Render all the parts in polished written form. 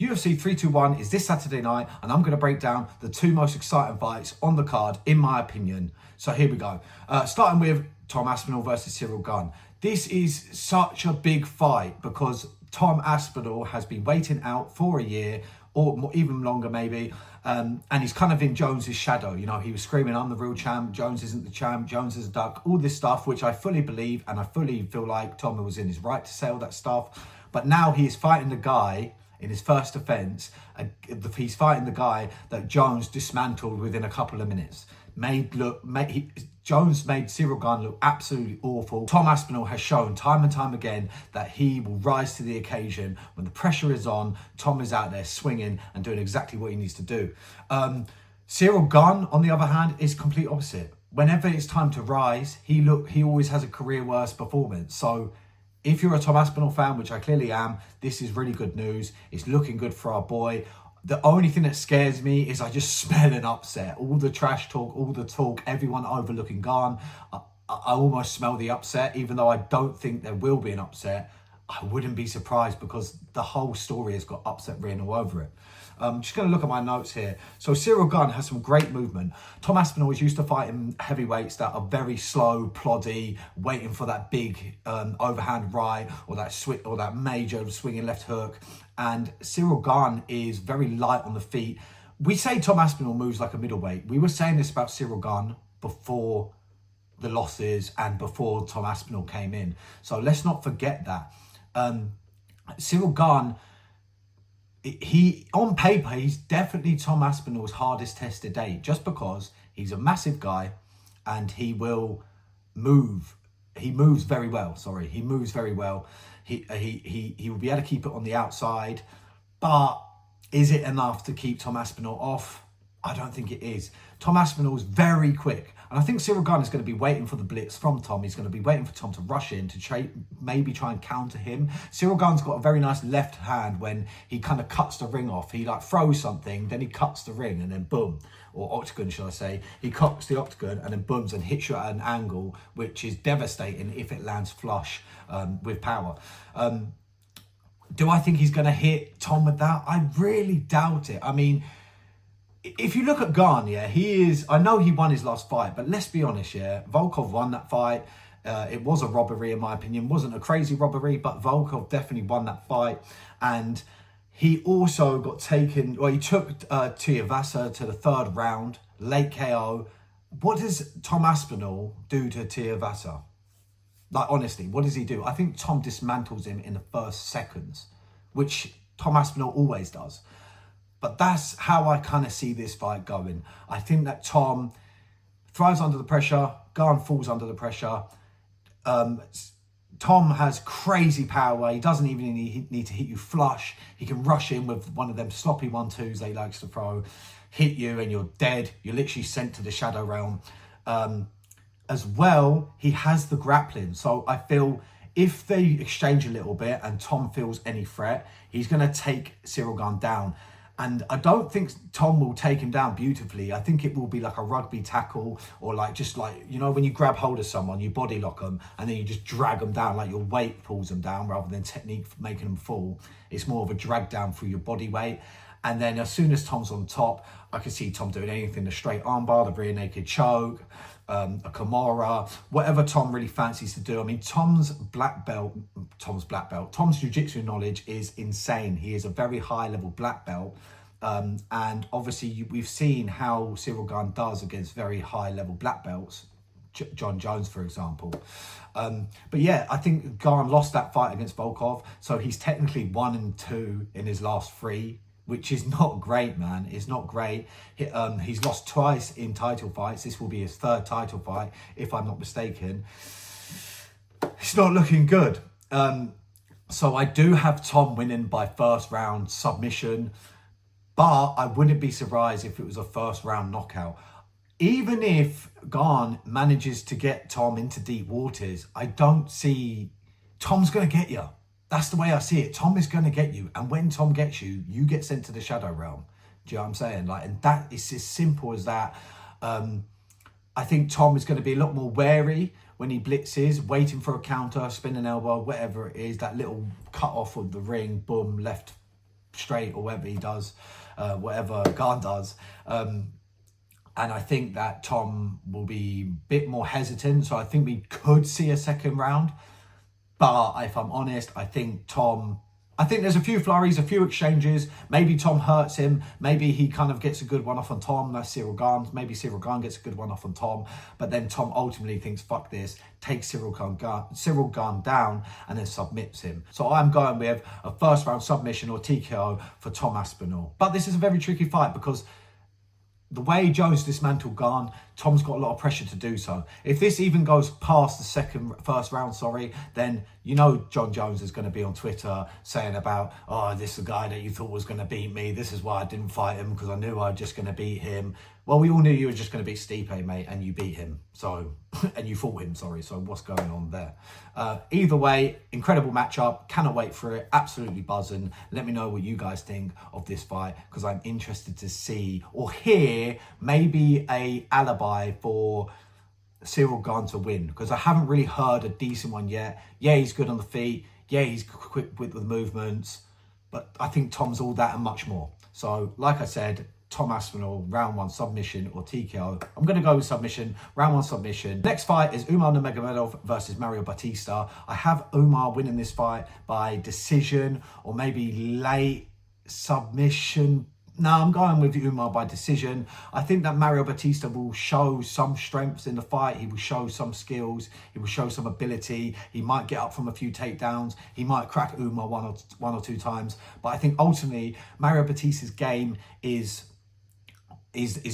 UFC 321 is this Saturday night, and I'm going to break down the two most exciting fights on the card, in my opinion. So here we go. Starting with Tom Aspinall versus Ciryl Gane. This is such a big fight because Tom Aspinall has been waiting out for a year, or more, even longer maybe, and he's kind of in Jones's shadow. You know, he was screaming, I'm the real champ, Jones isn't the champ, Jones is a duck, all this stuff, which I fully believe, and I fully feel like Tom was in his right to say all that stuff. But now he is fighting the guy in his first offence. He's fighting the guy that Jones dismantled within a couple of minutes. Jones made Ciryl Gane look absolutely awful. Tom Aspinall has shown time and time again that he will rise to the occasion. When the pressure is on, Tom is out there swinging and doing exactly what he needs to do. Ciryl Gane, on the other hand, is complete opposite. Whenever it's time to rise, he always has a career worst performance. So if you're a Tom Aspinall fan, which I clearly am, this is really good news. It's looking good for our boy. The only thing that scares me is I just smell an upset. All the trash talk, all the talk, everyone overlooking Gane. I almost smell the upset, even though I don't think there will be an upset. I wouldn't be surprised because the whole story has got upset written all over it. Just going to look at my notes here. So Ciryl Gane has some great movement. Tom Aspinall is used to fighting heavyweights that are very slow, ploddy, waiting for that big overhand right or that major swinging left hook. And Ciryl Gane is very light on the feet. We say Tom Aspinall moves like a middleweight. We were saying this about Ciryl Gane before the losses and before Tom Aspinall came in. So let's not forget that. Ciryl Gane, on paper, he's definitely Tom Aspinall's hardest test to date, just because he's a massive guy and he will move. He moves very well. He moves very well. He will be able to keep it on the outside, but is it enough to keep Tom Aspinall off? I don't think it is. Tom Aspinall's very quick. And I think Ciryl Gane is going to be waiting for the blitz from Tom. He's going to be waiting for Tom to rush in to maybe try and counter him. Ciryl Gane's got a very nice left hand when he kind of cuts the ring off. He like throws something, then he cuts the ring and then boom, or octagon, shall I say. He cuts the octagon and then booms and hits you at an angle, which is devastating if it lands flush with power. Do I think he's going to hit Tom with that? I really doubt it. I mean, if you look at Gane, yeah, I know he won his last fight, but let's be honest, yeah, Volkov won that fight. It was a robbery, in my opinion. It wasn't a crazy robbery, but Volkov definitely won that fight. And he also got taken, he took Tuivasa to the third round, late KO. What does Tom Aspinall do to Tuivasa? Like, honestly, what does he do? I think Tom dismantles him in the first seconds, which Tom Aspinall always does. But that's how I kind of see this fight going. I think that Tom thrives under the pressure. Gane falls under the pressure. Tom has crazy power. He doesn't even need to hit you flush. He can rush in with one of them sloppy 1-2s that he likes to throw, hit you and you're dead. You're literally sent to the shadow realm. As well, he has the grappling. So I feel if they exchange a little bit and Tom feels any threat, he's going to take Ciryl Gane down. And I don't think Tom will take him down beautifully. I think it will be like a rugby tackle, or like just like, you know, when you grab hold of someone, you body lock them and then you just drag them down, like your weight pulls them down rather than technique making them fall. It's more of a drag down through your body weight. And then as soon as Tom's on top, I can see Tom doing anything, the straight armbar, the rear naked choke, a Kimura, whatever Tom really fancies to do. I mean, Tom's jiu-jitsu knowledge is insane. He is a very high level black belt. And obviously we've seen how Ciryl Gane does against very high level black belts, John Jones, for example. But yeah, I think Gane lost that fight against Volkov. So he's technically 1-2 in his last 3, which is not great, man. It's not great. He's lost twice in title fights. This will be his 3rd title fight, if I'm not mistaken. It's not looking good. So I do have Tom winning by first round submission, but I wouldn't be surprised if it was a first round knockout. Even if Gane manages to get Tom into deep waters, I don't see... Tom's going to get you. That's the way I see it. Tom is going to get you. And when Tom gets you, you get sent to the shadow realm. Do you know what I'm saying? Like, and that is as simple as that. I think Tom is going to be a lot more wary when he blitzes, waiting for a counter, spinning elbow, whatever it is, that little cut off of the ring, boom, left straight or whatever he does, whatever Gane does. And I think that Tom will be a bit more hesitant. So I think we could see a second round. But if I'm honest, I think there's a few flurries, a few exchanges. Maybe Tom hurts him. Maybe he kind of gets a good one off on Tom. That's Ciryl Gane. Maybe Ciryl Gane gets a good one off on Tom. But then Tom ultimately thinks, fuck this, takes Ciryl Gane down and then submits him. So I'm going with a first round submission or TKO for Tom Aspinall. But this is a very tricky fight because the way Jones dismantled Gane, Tom's got a lot of pressure to do so. If this even goes past the first round, then you know John Jones is going to be on Twitter saying about, oh, this is a guy that you thought was going to beat me. This is why I didn't fight him, because I knew I was just going to beat him. Well, we all knew you were just going to beat Stipe, mate, and you beat him. So, and you fought him, sorry. So what's going on there? Either way, incredible matchup. Cannot wait for it. Absolutely buzzing. Let me know what you guys think of this fight, because I'm interested to see or hear maybe a alibi for Ciryl Gane to win, because I haven't really heard a decent one yet. Yeah, he's good on the feet. Yeah, he's quick with the movements. But I think Tom's all that and much more. So, like I said, Tom Aspinall, round 1 submission or TKO. I'm going to go with submission, round 1 submission. Next fight is Umar Nurmagomedov versus Mario Batista. I have Umar winning this fight by decision or maybe late submission. No, I'm going with Umar by decision. I think that Mario Batista will show some strengths in the fight. He will show some skills. He will show some ability. He might get up from a few takedowns. He might crack Umar one or two times. But I think ultimately Mario Batista's game is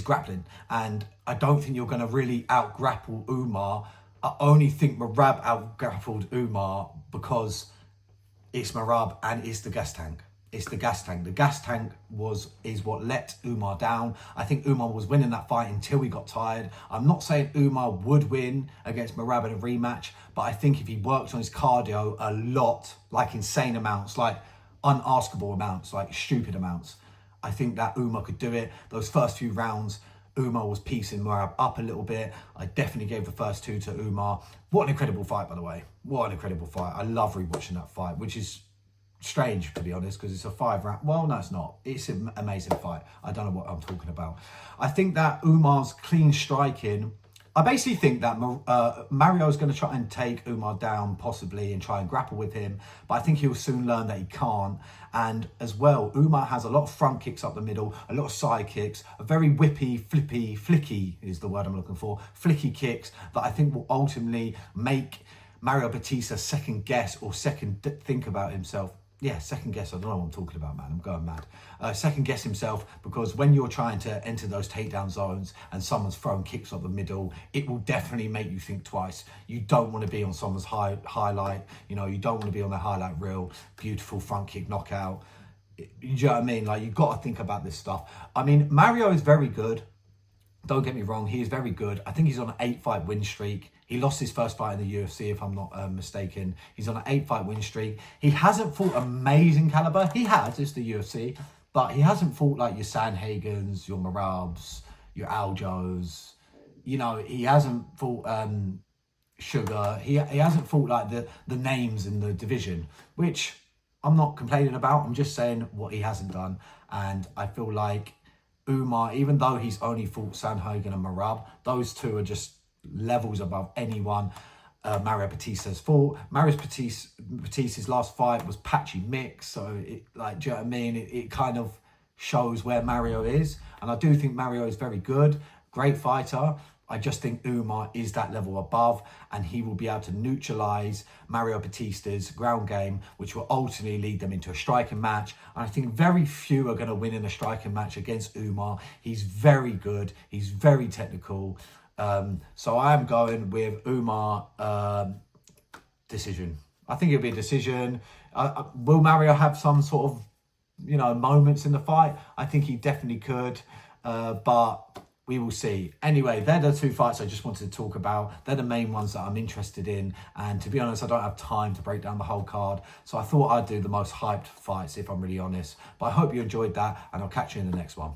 grappling, and I don't think you're going to really out-grapple Umar. I only think Merab out-grappled Umar because it's Merab and it's the gas tank. It's the gas tank. The gas tank is what let Umar down. I think Umar was winning that fight until he got tired. I'm not saying Umar would win against Merab in a rematch, but I think if he worked on his cardio a lot, like insane amounts, like unaskable amounts, like stupid amounts, I think that Umar could do it. Those first few rounds, Umar was piecing Merab up a little bit. I definitely gave the first 2 to Umar. What an incredible fight, by the way. What an incredible fight. I love rewatching that fight, which is strange, to be honest, because it's a 5-round. Well, no, it's not. It's an amazing fight. I don't know what I'm talking about. I think that Umar's clean striking, I basically think that Mario is going to try and take Umar down possibly and try and grapple with him, but I think he'll soon learn that he can't. And as well, Umar has a lot of front kicks up the middle, a lot of side kicks, a very whippy, flicky is the word I'm looking for, flicky kicks that I think will ultimately make Mario Batista second guess or think about himself. Yeah, second guess. I don't know what I'm talking about, man. I'm going mad. Second guess himself, because when you're trying to enter those takedown zones and someone's throwing kicks up the middle, it will definitely make you think twice. You don't want to be on someone's highlight. You know, you don't want to be on their highlight reel. Beautiful front kick knockout. You know what I mean? Like, you've got to think about this stuff. I mean, Mario is very good. Don't get me wrong, he is very good. I think he's on an 8-fight win streak. He lost his first fight in the UFC, if I'm not mistaken. He's on an 8-fight win streak. He hasn't fought amazing caliber. He has, it's the UFC, but he hasn't fought like your Sanhagens, your Merabs, your Aljos. You know, he hasn't fought Sugar. He hasn't fought like the names in the division, which I'm not complaining about. I'm just saying what he hasn't done. And I feel like Umar, even though he's only fought Sanhagen and Merab, those two are just levels above anyone Mario Batista's fought. Mario Batista's last fight was patchy mix, so it, like, do you know what I mean? It kind of shows where Mario is, and I do think Mario is very good, great fighter. I just think Umar is that level above, and he will be able to neutralise Mario Batista's ground game, which will ultimately lead them into a striking match. And I think very few are going to win in a striking match against Umar. He's very good. He's very technical. So I am going with Umar decision. I think it'll be a decision. Will Mario have some sort of, you know, moments in the fight? I think he definitely could, but we will see. Anyway, they're the 2 fights I just wanted to talk about. They're the main ones that I'm interested in. And to be honest, I don't have time to break down the whole card. So I thought I'd do the most hyped fights, if I'm really honest. But I hope you enjoyed that, and I'll catch you in the next one.